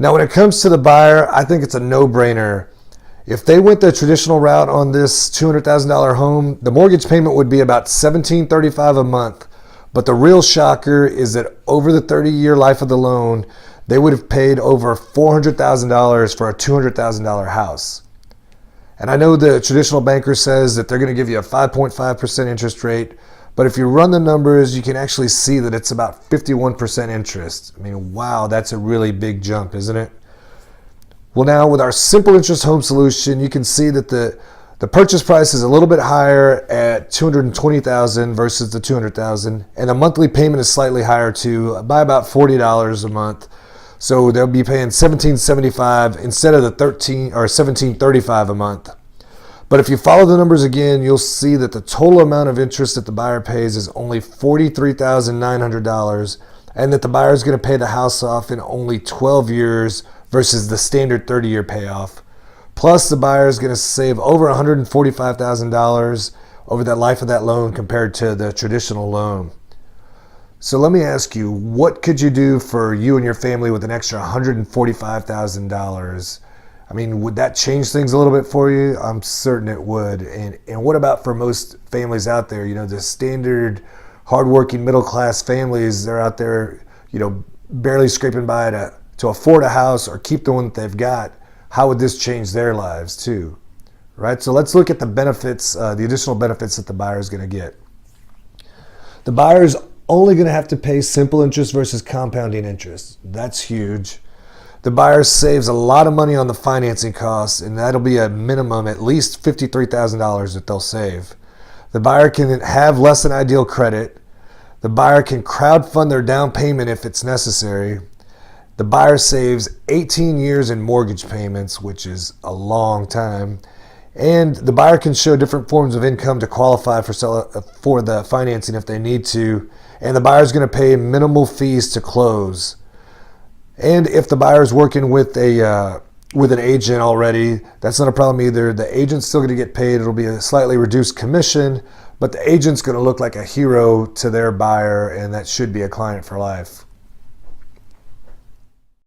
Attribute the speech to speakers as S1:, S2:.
S1: Now, when it comes to the buyer, I think it's a no-brainer. If they went the traditional route on this $200,000 home, the mortgage payment would be about $1,735 a month. But the real shocker is that over the 30-year life of the loan, they would have paid over $400,000 for a $200,000 house. And I know the traditional banker says that they're going to give you a 5.5% interest rate, but if you run the numbers, you can actually see that it's about 51% interest. I mean, wow, that's a really big jump, isn't it? Well, now with our simple interest home solution, you can see that the purchase price is a little bit higher at $220,000 versus the $200,000, and the monthly payment is slightly higher too, by about $40 a month. So they'll be paying $1,775 instead of the $1,735 a month. But if you follow the numbers again, you'll see that the total amount of interest that the buyer pays is only $43,900, and that the buyer is going to pay the house off in only 12 years versus the standard 30-year payoff. Plus, the buyer is going to save over $145,000 over the life of that loan compared to the traditional loan. So let me ask you, what could you do for you and your family with an extra $145,000? I mean, would that change things a little bit for you? I'm certain it would. And what about for most families out there? You know, the standard hardworking middle-class families, they're out there, you know, barely scraping by to afford a house or keep the one that they've got. How would this change their lives too? Right? So let's look at the benefits, the additional benefits that the buyer is going to get. The buyer is only going to have to pay simple interest versus compounding interest. That's huge. The buyer saves a lot of money on the financing costs, and that'll be a minimum at least $53,000 that they'll save. The buyer can have less than ideal credit. The buyer can crowdfund their down payment if it's necessary. The buyer saves 18 years in mortgage payments, which is a long time. And the buyer can show different forms of income to qualify for the financing if they need to. And the buyer is going to pay minimal fees to close. And if the buyer is working with an agent already, that's not a problem either. The agent's still going to get paid. It'll be a slightly reduced commission, but the agent's going to look like a hero to their buyer, and that should be a client for life.